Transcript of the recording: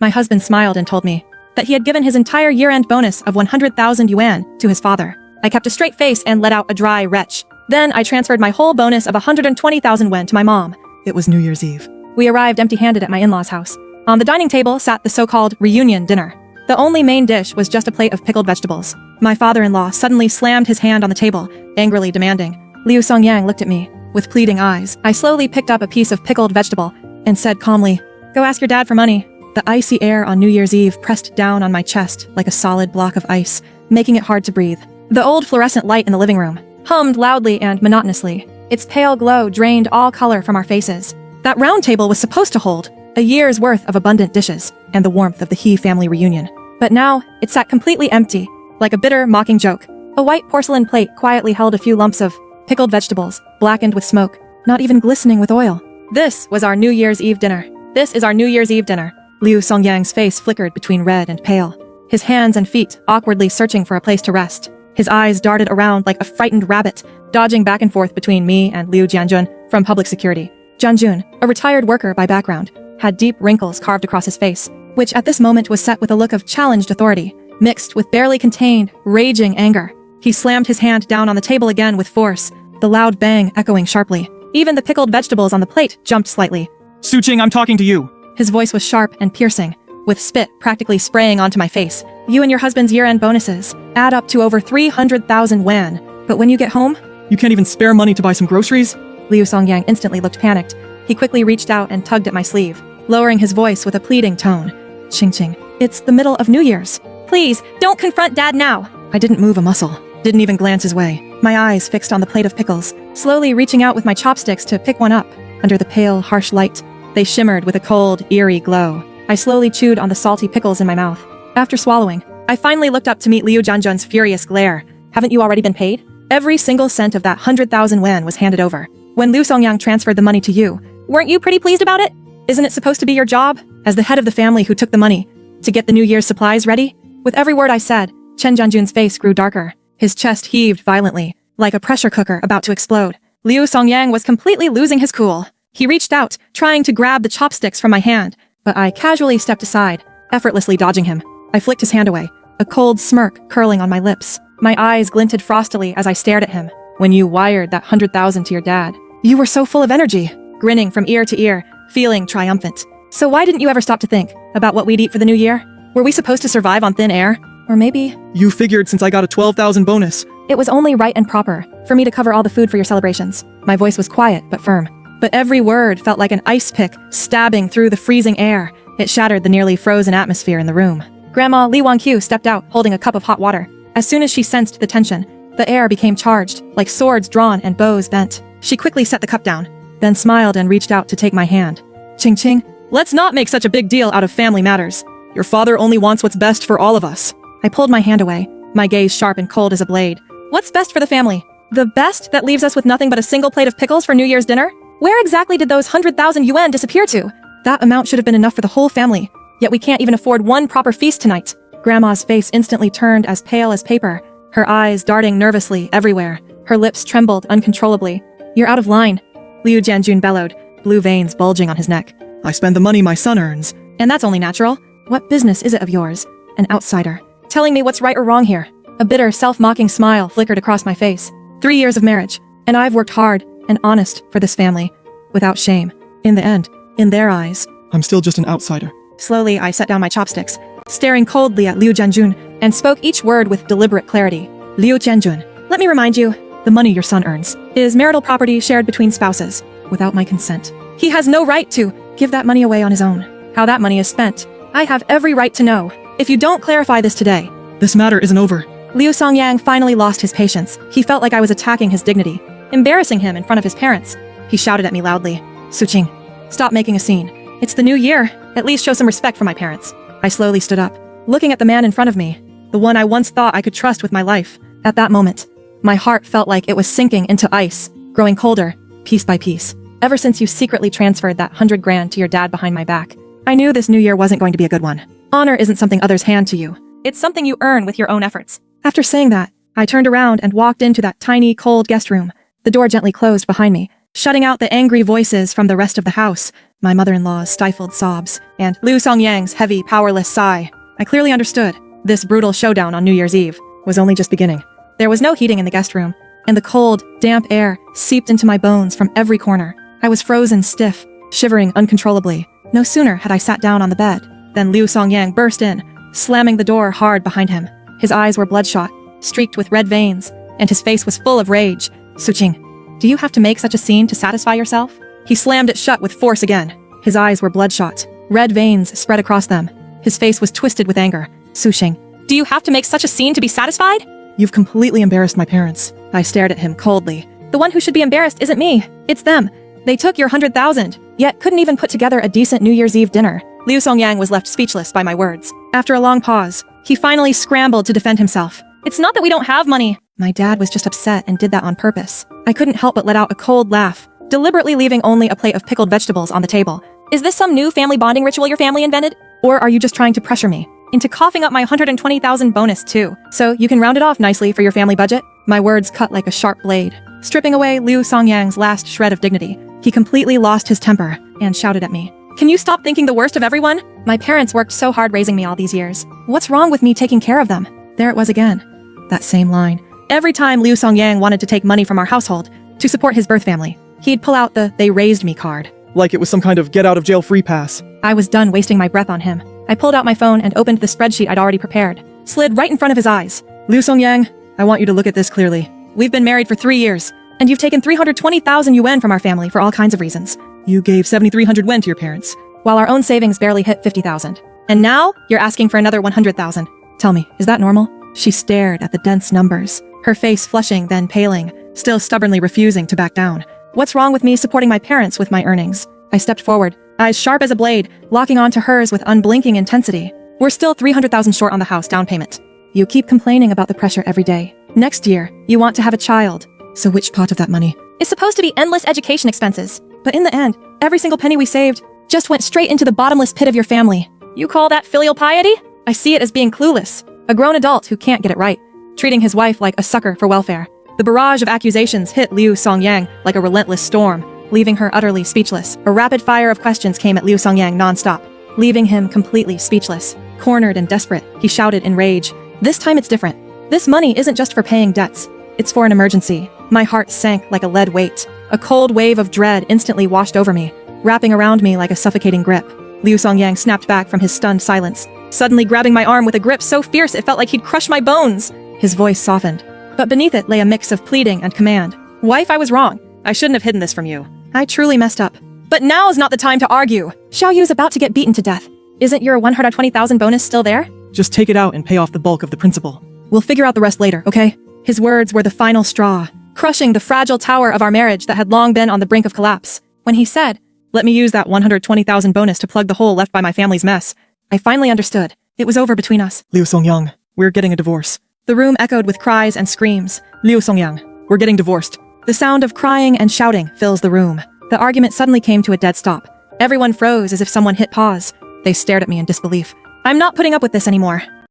My husband smiled and told me that he had given his entire year-end bonus of 100,000 yuan to his father. I kept a straight face and let out a dry retch. Then I transferred my whole bonus of 120,000 yuan to my mom. It was New Year's Eve. We arrived empty-handed at my in-laws' house. On the dining table sat the so-called reunion dinner. The only main dish was just a plate of pickled vegetables. My father-in-law suddenly slammed his hand on the table, angrily demanding. Liu Songyang looked at me with pleading eyes. I slowly picked up a piece of pickled vegetable and said calmly, "Go ask your dad for money." The icy air on New Year's Eve pressed down on my chest like a solid block of ice, making it hard to breathe. The old fluorescent light in the living room hummed loudly and monotonously. Its pale glow drained all color from our faces. That round table was supposed to hold a year's worth of abundant dishes and the warmth of the He family reunion. But now, it sat completely empty, like a bitter, mocking joke. A white porcelain plate quietly held a few lumps of pickled vegetables, blackened with smoke, not even glistening with oil. This was our New Year's Eve dinner. This is our New Year's Eve dinner. Liu Songyang's face flickered between red and pale, his hands and feet awkwardly searching for a place to rest. His eyes darted around like a frightened rabbit, dodging back and forth between me and Liu Jianjun from public security. Jianjun, a retired worker by background, had deep wrinkles carved across his face, which at this moment was set with a look of challenged authority, mixed with barely contained, raging anger. He slammed his hand down on the table again with force, the loud bang echoing sharply. Even the pickled vegetables on the plate jumped slightly. Suqing, I'm talking to you. His voice was sharp and piercing, with spit practically spraying onto my face. You and your husband's year-end bonuses add up to over 300,000 yuan. But when you get home, You can't even spare money to buy some groceries? Liu Songyang instantly looked panicked. He quickly reached out and tugged at my sleeve, lowering his voice with a pleading tone. Qing, it's the middle of New Year's. Please, don't confront Dad now. I didn't move a muscle, didn't even glance his way. My eyes fixed on the plate of pickles, slowly reaching out with my chopsticks to pick one up. Under the pale, harsh light, they shimmered with a cold, eerie glow. I slowly chewed on the salty pickles in my mouth. After swallowing, I finally looked up to meet Liu Jianjun's furious glare. Haven't you already been paid? Every single cent of that 100,000 yuan was handed over. When Liu Songyang transferred the money to you, weren't you pretty pleased about it? Isn't it supposed to be your job, as the head of the family who took the money, to get the New Year's supplies ready? With every word I said, Chen Jianjun's face grew darker. His chest heaved violently, like a pressure cooker about to explode. Liu Songyang was completely losing his cool. He reached out, trying to grab the chopsticks from my hand, but I casually stepped aside, effortlessly dodging him. I flicked his hand away, a cold smirk curling on my lips. My eyes glinted frostily as I stared at him. When you wired that 100,000 to your dad, you were so full of energy, grinning from ear to ear, feeling triumphant. So why didn't you ever stop to think about what we'd eat for the new year? Were we supposed to survive on thin air? Or maybe... You figured since I got a 12,000 bonus. It was only right and proper for me to cover all the food for your celebrations. My voice was quiet but firm. But every word felt like an ice pick stabbing through the freezing air. It shattered the nearly frozen atmosphere in the room. Grandma Li Wangqiu stepped out holding a cup of hot water. As soon as she sensed the tension, the air became charged, like swords drawn and bows bent. She quickly set the cup down, then smiled and reached out to take my hand. Qing, let's not make such a big deal out of family matters. Your father only wants what's best for all of us. I pulled my hand away, my gaze sharp and cold as a blade. What's best for the family? The best that leaves us with nothing but a single plate of pickles for New Year's dinner? Where exactly did those 100,000 yuan disappear to? That amount should have been enough for the whole family, yet we can't even afford one proper feast tonight. Grandma's face instantly turned as pale as paper, her eyes darting nervously everywhere. Her lips trembled uncontrollably. You're out of line, Liu Jianjun bellowed, blue veins bulging on his neck. I spend the money my son earns. And that's only natural. What business is it of yours, an outsider, telling me what's right or wrong here? A bitter, self-mocking smile flickered across my face. 3 years of marriage, and I've worked hard and honest for this family, without shame. In the end, in their eyes, I'm still just an outsider. Slowly, I set down my chopsticks, staring coldly at Liu Jianjun, and spoke each word with deliberate clarity. Liu Jianjun, let me remind you, the money your son earns is marital property shared between spouses, without my consent. He has no right to give that money away on his own. How that money is spent, I have every right to know. If you don't clarify this today... This matter isn't over. Liu Songyang finally lost his patience. He felt like I was attacking his dignity, embarrassing him in front of his parents. He shouted at me loudly, Suqing, stop making a scene. It's the new year. At least show some respect for my parents. I slowly stood up, looking at the man in front of me, the one I once thought I could trust with my life. At that moment, my heart felt like it was sinking into ice, growing colder, piece by piece. Ever since you secretly transferred that 100 grand to your dad behind my back, I knew this new year wasn't going to be a good one. Honor isn't something others hand to you. It's something you earn with your own efforts. After saying that, I turned around and walked into that tiny, cold guest room. The door gently closed behind me, shutting out the angry voices from the rest of the house, my mother-in-law's stifled sobs, and Liu Songyang's heavy, powerless sigh. I clearly understood. This brutal showdown on New Year's Eve was only just beginning. There was no heating in the guest room, and the cold, damp air seeped into my bones from every corner. I was frozen stiff, shivering uncontrollably. No sooner had I sat down on the bed than Liu Songyang burst in, slamming the door hard behind him. His eyes were bloodshot, streaked with red veins, and his face was full of rage. Suqing, do you have to make such a scene to satisfy yourself? He slammed it shut with force again. His eyes were bloodshot. Red veins spread across them. His face was twisted with anger. Suqing, do you have to make such a scene to be satisfied? You've completely embarrassed my parents. I stared at him coldly. The one who should be embarrassed isn't me. It's them. They took your 100,000, yet couldn't even put together a decent New Year's Eve dinner. Liu Songyang was left speechless by my words. After a long pause, he finally scrambled to defend himself. It's not that we don't have money. My dad was just upset and did that on purpose. I couldn't help but let out a cold laugh, deliberately leaving only a plate of pickled vegetables on the table. Is this some new family bonding ritual your family invented? Or are you just trying to pressure me into coughing up my 120,000 bonus too, so you can round it off nicely for your family budget? My words cut like a sharp blade, stripping away Liu Songyang's last shred of dignity. He completely lost his temper and shouted at me. Can you stop thinking the worst of everyone? My parents worked so hard raising me all these years. What's wrong with me taking care of them? There it was again. That same line. Every time Liu Songyang wanted to take money from our household to support his birth family, he'd pull out the "they raised me" card. Like it was some kind of get-out-of-jail free pass. I was done wasting my breath on him. I pulled out my phone and opened the spreadsheet I'd already prepared, slid right in front of his eyes. Liu Songyang, I want you to look at this clearly. We've been married for 3 years, and you've taken 320,000 yuan from our family for all kinds of reasons, You gave 7,300 yuan to your parents. while our own savings barely hit 50,000. And now, you're asking for another 100,000. Tell me, is that normal? She stared at the dense numbers, her face flushing then paling, still stubbornly refusing to back down. What's wrong with me supporting my parents with my earnings? I stepped forward, eyes sharp as a blade, locking onto hers with unblinking intensity. We're still 300,000 short on the house down payment. You keep complaining about the pressure every day. Next year, you want to have a child. So which part of that money? It's supposed to be endless education expenses. But in the end, every single penny we saved just went straight into the bottomless pit of your family. You call that filial piety? I see it as being clueless. A grown adult who can't get it right, treating his wife like a sucker for welfare. The barrage of accusations hit Liu Songyang like a relentless storm, leaving her utterly speechless. A rapid fire of questions came at Liu Songyang nonstop, leaving him completely speechless. Cornered and desperate, he shouted in rage. This time it's different. This money isn't just for paying debts. It's for an emergency. My heart sank like a lead weight. A cold wave of dread instantly washed over me, wrapping around me like a suffocating grip. Liu Songyang snapped back from his stunned silence, suddenly grabbing my arm with a grip so fierce it felt like he'd crush my bones. His voice softened, but beneath it lay a mix of pleading and command. Wife, I was wrong. I shouldn't have hidden this from you. I truly messed up. But now is not the time to argue. Xiao Yu's about to get beaten to death. Isn't your 120,000 bonus still there? Just take it out and pay off the bulk of the principal. We'll figure out the rest later, okay? His words were the final straw, crushing the fragile tower of our marriage that had long been on the brink of collapse. When he said, "Let me use that 120,000 bonus to plug the hole left by my family's mess," I finally understood. It was over between us. Liu Songyang, we're getting a divorce. The room echoed with cries and screams. Liu Songyang, we're getting divorced. The sound of crying and shouting fills the room. The argument suddenly came to a dead stop. Everyone froze as if someone hit pause. They stared at me in disbelief. I'm not putting up with this anymore.